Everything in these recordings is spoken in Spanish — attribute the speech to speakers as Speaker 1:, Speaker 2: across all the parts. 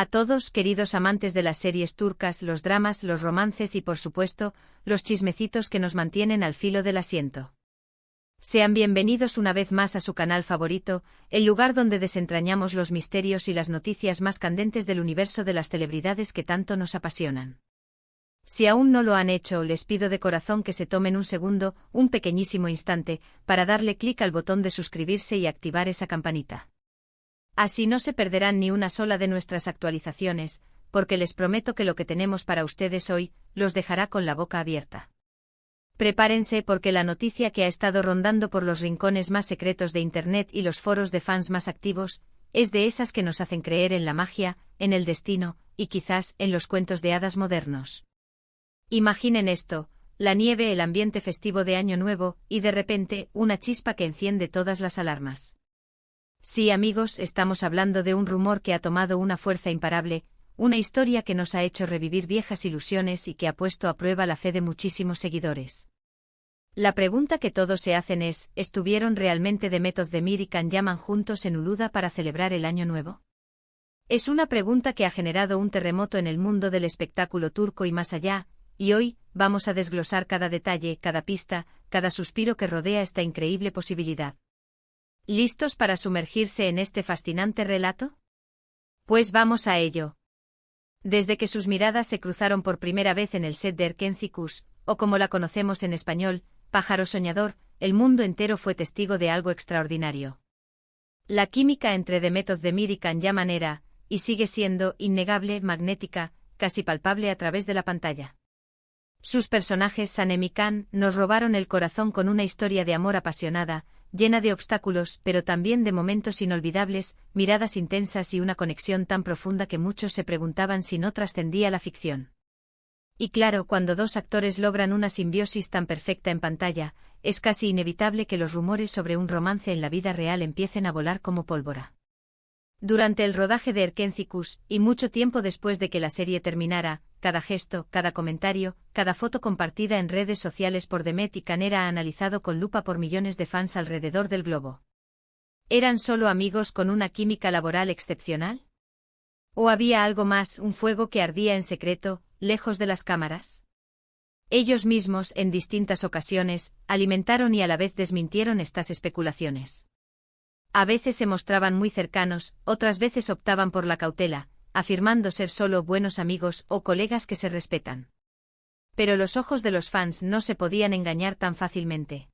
Speaker 1: A todos, queridos amantes de las series turcas, los dramas, los romances y, por supuesto, los chismecitos que nos mantienen al filo del asiento. Sean bienvenidos una vez más a su canal favorito, el lugar donde desentrañamos los misterios y las noticias más candentes del universo de las celebridades que tanto nos apasionan. Si aún no lo han hecho, les pido de corazón que se tomen un segundo, un pequeñísimo instante, para darle clic al botón de suscribirse y activar esa campanita. Así no se perderán ni una sola de nuestras actualizaciones, porque les prometo que lo que tenemos para ustedes hoy, los dejará con la boca abierta. Prepárense porque la noticia que ha estado rondando por los rincones más secretos de Internet y los foros de fans más activos, es de esas que nos hacen creer en la magia, en el destino, y quizás en los cuentos de hadas modernos. Imaginen esto, la nieve, el ambiente festivo de Año Nuevo, y de repente, una chispa que enciende todas las alarmas. Sí, amigos, estamos hablando de un rumor que ha tomado una fuerza imparable, una historia que nos ha hecho revivir viejas ilusiones y que ha puesto a prueba la fe de muchísimos seguidores. La pregunta que todos se hacen es, ¿estuvieron realmente Demet Özdemir y Can Yaman juntos en Uludağ para celebrar el Año Nuevo? Es una pregunta que ha generado un terremoto en el mundo del espectáculo turco y más allá, y hoy, vamos a desglosar cada detalle, cada pista, cada suspiro que rodea esta increíble posibilidad. ¿Listos para sumergirse en este fascinante relato? Pues vamos a ello. Desde que sus miradas se cruzaron por primera vez en el set de Erkenci Kuş, o como la conocemos en español, Pájaro Soñador, el mundo entero fue testigo de algo extraordinario. La química entre Demet Özdemir y Can Yaman era, y sigue siendo, innegable, magnética, casi palpable a través de la pantalla. Sus personajes, Sanem y Can, nos robaron el corazón con una historia de amor apasionada, llena de obstáculos, pero también de momentos inolvidables, miradas intensas y una conexión tan profunda que muchos se preguntaban si no trascendía la ficción. Y claro, cuando dos actores logran una simbiosis tan perfecta en pantalla, es casi inevitable que los rumores sobre un romance en la vida real empiecen a volar como pólvora. Durante el rodaje de Erkenci Kuş, y mucho tiempo después de que la serie terminara, cada gesto, cada comentario, cada foto compartida en redes sociales por Demet y Can era analizado con lupa por millones de fans alrededor del globo. ¿Eran solo amigos con una química laboral excepcional? ¿O había algo más, un fuego que ardía en secreto, lejos de las cámaras? Ellos mismos, en distintas ocasiones, alimentaron y a la vez desmintieron estas especulaciones. A veces se mostraban muy cercanos, otras veces optaban por la cautela, afirmando ser solo buenos amigos o colegas que se respetan. Pero los ojos de los fans no se podían engañar tan fácilmente.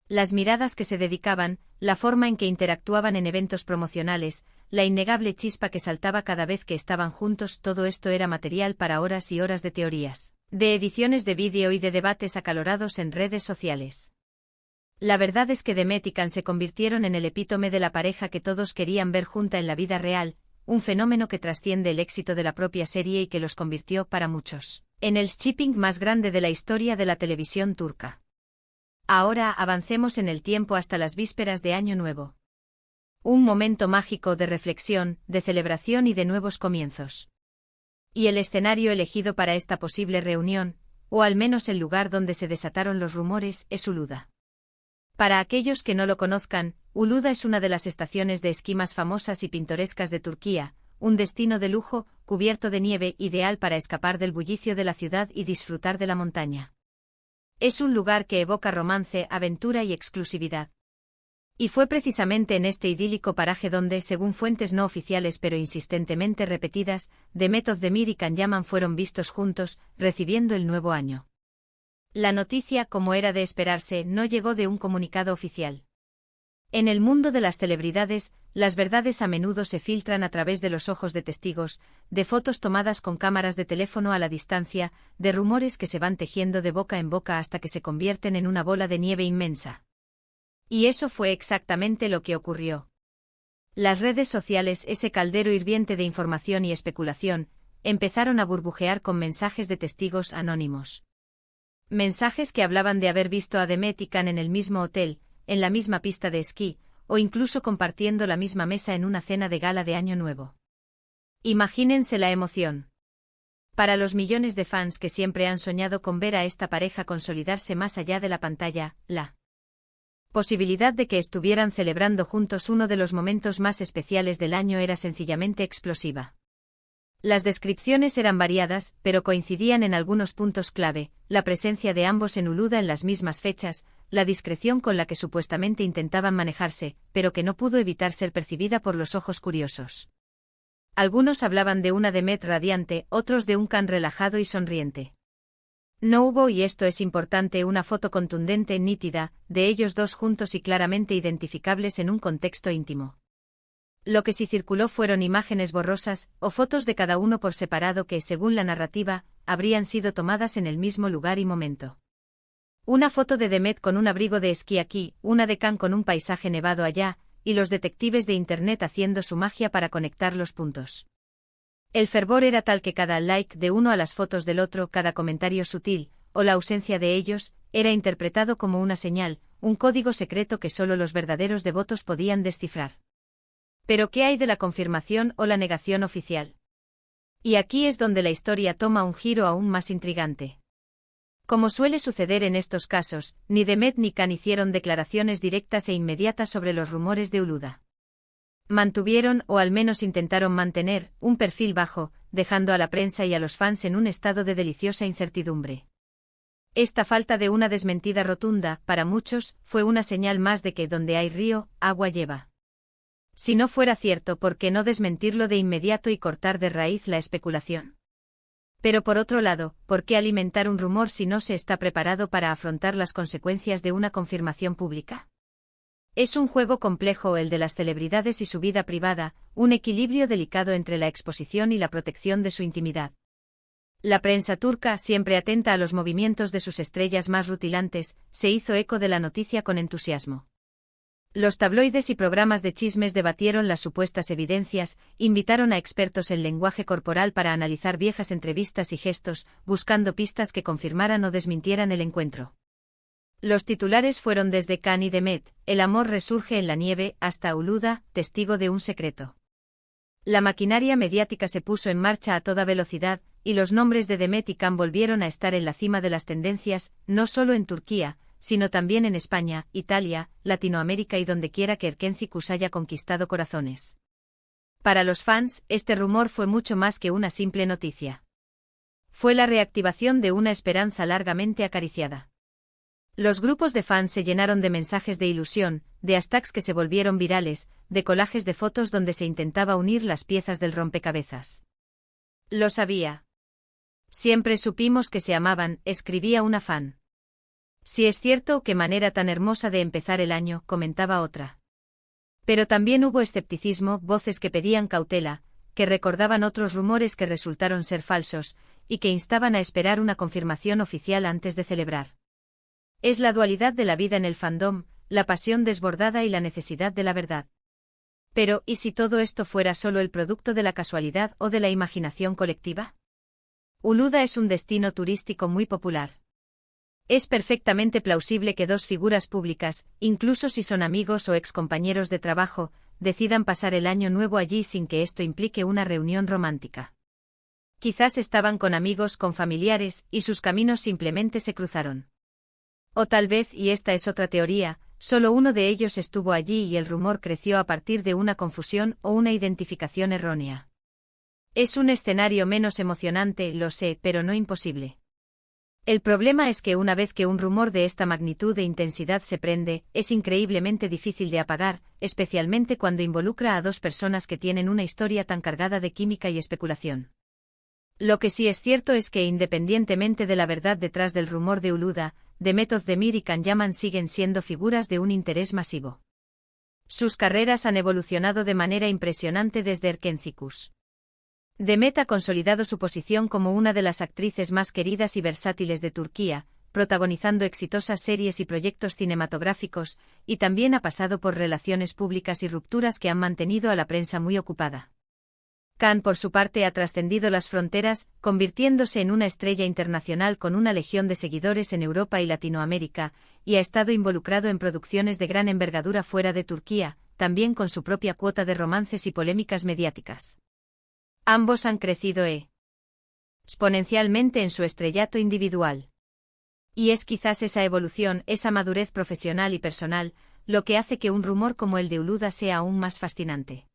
Speaker 1: Las miradas que se dedicaban, la forma en que interactuaban en eventos promocionales, la innegable chispa que saltaba cada vez que estaban juntos, todo esto era material para horas y horas de teorías, de ediciones de vídeo y de debates acalorados en redes sociales. La verdad es que Demet y Can se convirtieron en el epítome de la pareja que todos querían ver junta en la vida real, un fenómeno que trasciende el éxito de la propia serie y que los convirtió, para muchos, en el shipping más grande de la historia de la televisión turca. Ahora avancemos en el tiempo hasta las vísperas de Año Nuevo. Un momento mágico de reflexión, de celebración y de nuevos comienzos. Y el escenario elegido para esta posible reunión, o al menos el lugar donde se desataron los rumores, es Uludağ. Para aquellos que no lo conozcan, Uludağ es una de las estaciones de esquí más famosas y pintorescas de Turquía, un destino de lujo, cubierto de nieve, ideal para escapar del bullicio de la ciudad y disfrutar de la montaña. Es un lugar que evoca romance, aventura y exclusividad. Y fue precisamente en este idílico paraje donde, según fuentes no oficiales pero insistentemente repetidas, Demet Özdemir y Can Yaman fueron vistos juntos, recibiendo el nuevo año. La noticia, como era de esperarse, no llegó de un comunicado oficial. En el mundo de las celebridades, las verdades a menudo se filtran a través de los ojos de testigos, de fotos tomadas con cámaras de teléfono a la distancia, de rumores que se van tejiendo de boca en boca hasta que se convierten en una bola de nieve inmensa. Y eso fue exactamente lo que ocurrió. Las redes sociales, ese caldero hirviente de información y especulación, empezaron a burbujear con mensajes de testigos anónimos. Mensajes que hablaban de haber visto a Demet y Can en el mismo hotel, en la misma pista de esquí, o incluso compartiendo la misma mesa en una cena de gala de Año Nuevo. Imagínense la emoción. Para los millones de fans que siempre han soñado con ver a esta pareja consolidarse más allá de la pantalla, la posibilidad de que estuvieran celebrando juntos uno de los momentos más especiales del año era sencillamente explosiva. Las descripciones eran variadas, pero coincidían en algunos puntos clave: la presencia de ambos en Uluda en las mismas fechas, la discreción con la que supuestamente intentaban manejarse, pero que no pudo evitar ser percibida por los ojos curiosos. Algunos hablaban de una Demet radiante, otros de un Can relajado y sonriente. No hubo, y esto es importante, una foto contundente, nítida, de ellos dos juntos y claramente identificables en un contexto íntimo. Lo que sí circuló fueron imágenes borrosas, o fotos de cada uno por separado que, según la narrativa, habrían sido tomadas en el mismo lugar y momento. Una foto de Demet con un abrigo de esquí aquí, una de Can con un paisaje nevado allá, y los detectives de Internet haciendo su magia para conectar los puntos. El fervor era tal que cada like de uno a las fotos del otro, cada comentario sutil, o la ausencia de ellos, era interpretado como una señal, un código secreto que solo los verdaderos devotos podían descifrar. Pero ¿qué hay de la confirmación o la negación oficial? Y aquí es donde la historia toma un giro aún más intrigante. Como suele suceder en estos casos, ni Demet ni Can hicieron declaraciones directas e inmediatas sobre los rumores de Uluda. Mantuvieron, o al menos intentaron mantener, un perfil bajo, dejando a la prensa y a los fans en un estado de deliciosa incertidumbre. Esta falta de una desmentida rotunda, para muchos, fue una señal más de que donde hay río, agua lleva. Si no fuera cierto, ¿por qué no desmentirlo de inmediato y cortar de raíz la especulación? Pero por otro lado, ¿por qué alimentar un rumor si no se está preparado para afrontar las consecuencias de una confirmación pública? Es un juego complejo el de las celebridades y su vida privada, un equilibrio delicado entre la exposición y la protección de su intimidad. La prensa turca, siempre atenta a los movimientos de sus estrellas más rutilantes, se hizo eco de la noticia con entusiasmo. Los tabloides y programas de chismes debatieron las supuestas evidencias, invitaron a expertos en lenguaje corporal para analizar viejas entrevistas y gestos, buscando pistas que confirmaran o desmintieran el encuentro. Los titulares fueron desde Can y Demet, el amor resurge en la nieve, hasta Uluda, testigo de un secreto. La maquinaria mediática se puso en marcha a toda velocidad, y los nombres de Demet y Can volvieron a estar en la cima de las tendencias, no solo en Turquía, sino también en España, Italia, Latinoamérica y dondequiera que Erkenci haya conquistado corazones. Para los fans, este rumor fue mucho más que una simple noticia. Fue la reactivación de una esperanza largamente acariciada. Los grupos de fans se llenaron de mensajes de ilusión, de hashtags que se volvieron virales, de collages de fotos donde se intentaba unir las piezas del rompecabezas. Lo sabía. Siempre supimos que se amaban, escribía una fan. Si es cierto, qué manera tan hermosa de empezar el año, comentaba otra. Pero también hubo escepticismo, voces que pedían cautela, que recordaban otros rumores que resultaron ser falsos, y que instaban a esperar una confirmación oficial antes de celebrar. Es la dualidad de la vida en el fandom, la pasión desbordada y la necesidad de la verdad. Pero, ¿y si todo esto fuera solo el producto de la casualidad o de la imaginación colectiva? Uluda es un destino turístico muy popular. Es perfectamente plausible que dos figuras públicas, incluso si son amigos o excompañeros de trabajo, decidan pasar el año nuevo allí sin que esto implique una reunión romántica. Quizás estaban con amigos, con familiares, y sus caminos simplemente se cruzaron. O tal vez, y esta es otra teoría, solo uno de ellos estuvo allí y el rumor creció a partir de una confusión o una identificación errónea. Es un escenario menos emocionante, lo sé, pero no imposible. El problema es que una vez que un rumor de esta magnitud e intensidad se prende, es increíblemente difícil de apagar, especialmente cuando involucra a dos personas que tienen una historia tan cargada de química y especulación. Lo que sí es cierto es que independientemente de la verdad detrás del rumor de Uluda, Demet Özdemir y Can Yaman siguen siendo figuras de un interés masivo. Sus carreras han evolucionado de manera impresionante desde Erkenci. Demet ha consolidado su posición como una de las actrices más queridas y versátiles de Turquía, protagonizando exitosas series y proyectos cinematográficos, y también ha pasado por relaciones públicas y rupturas que han mantenido a la prensa muy ocupada. Can, por su parte, ha trascendido las fronteras, convirtiéndose en una estrella internacional con una legión de seguidores en Europa y Latinoamérica, y ha estado involucrado en producciones de gran envergadura fuera de Turquía, también con su propia cuota de romances y polémicas mediáticas. Ambos han crecido exponencialmente en su estrellato individual. Y es quizás esa evolución, esa madurez profesional y personal, lo que hace que un rumor como el de Uluda sea aún más fascinante.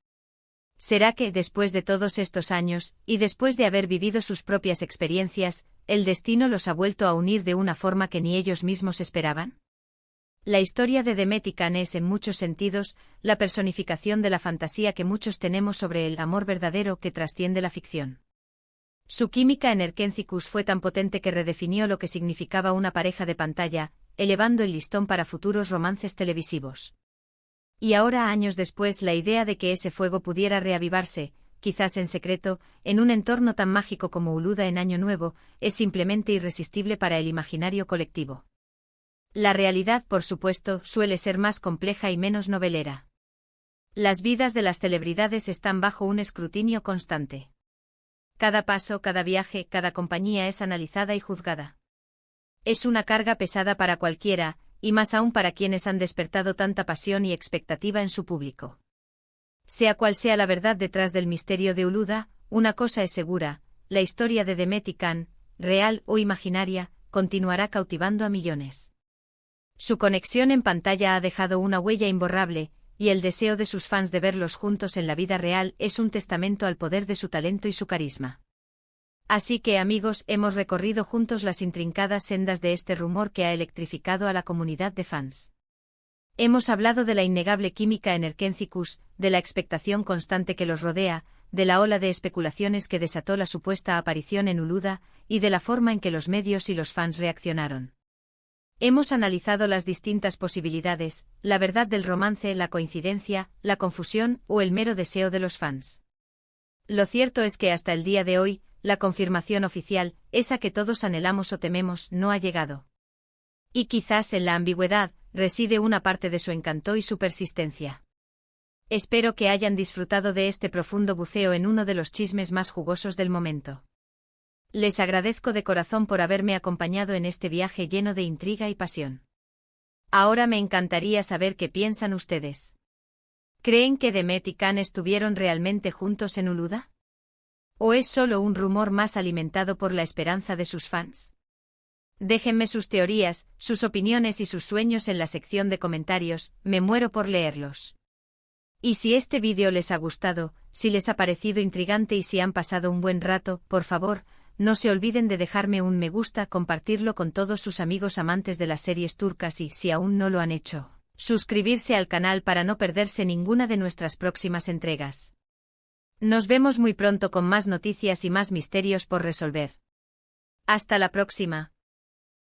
Speaker 1: ¿Será que, después de todos estos años, y después de haber vivido sus propias experiencias, el destino los ha vuelto a unir de una forma que ni ellos mismos esperaban? La historia de Demet y Can es, en muchos sentidos, la personificación de la fantasía que muchos tenemos sobre el amor verdadero que trasciende la ficción. Su química en Erkencis fue tan potente que redefinió lo que significaba una pareja de pantalla, elevando el listón para futuros romances televisivos. Y ahora, años después, la idea de que ese fuego pudiera reavivarse, quizás en secreto, en un entorno tan mágico como Uluda en Año Nuevo, es simplemente irresistible para el imaginario colectivo. La realidad, por supuesto, suele ser más compleja y menos novelera. Las vidas de las celebridades están bajo un escrutinio constante. Cada paso, cada viaje, cada compañía es analizada y juzgada. Es una carga pesada para cualquiera, y más aún para quienes han despertado tanta pasión y expectativa en su público. Sea cual sea la verdad detrás del misterio de Uluda, una cosa es segura: la historia de Demet y Can, real o imaginaria, continuará cautivando a millones. Su conexión en pantalla ha dejado una huella imborrable, y el deseo de sus fans de verlos juntos en la vida real es un testamento al poder de su talento y su carisma. Así que, amigos, hemos recorrido juntos las intrincadas sendas de este rumor que ha electrificado a la comunidad de fans. Hemos hablado de la innegable química en Erkencis, de la expectación constante que los rodea, de la ola de especulaciones que desató la supuesta aparición en Uluda, y de la forma en que los medios y los fans reaccionaron. Hemos analizado las distintas posibilidades, la verdad del romance, la coincidencia, la confusión o el mero deseo de los fans. Lo cierto es que hasta el día de hoy, la confirmación oficial, esa que todos anhelamos o tememos, no ha llegado. Y quizás en la ambigüedad reside una parte de su encanto y su persistencia. Espero que hayan disfrutado de este profundo buceo en uno de los chismes más jugosos del momento. Les agradezco de corazón por haberme acompañado en este viaje lleno de intriga y pasión. Ahora me encantaría saber qué piensan ustedes. ¿Creen que Demet y Can estuvieron realmente juntos en Uluda? ¿O es solo un rumor más alimentado por la esperanza de sus fans? Déjenme sus teorías, sus opiniones y sus sueños en la sección de comentarios, me muero por leerlos. Y si este vídeo les ha gustado, si les ha parecido intrigante y si han pasado un buen rato, por favor, no se olviden de dejarme un me gusta, compartirlo con todos sus amigos amantes de las series turcas y, si aún no lo han hecho, suscribirse al canal para no perderse ninguna de nuestras próximas entregas. Nos vemos muy pronto con más noticias y más misterios por resolver. Hasta la próxima.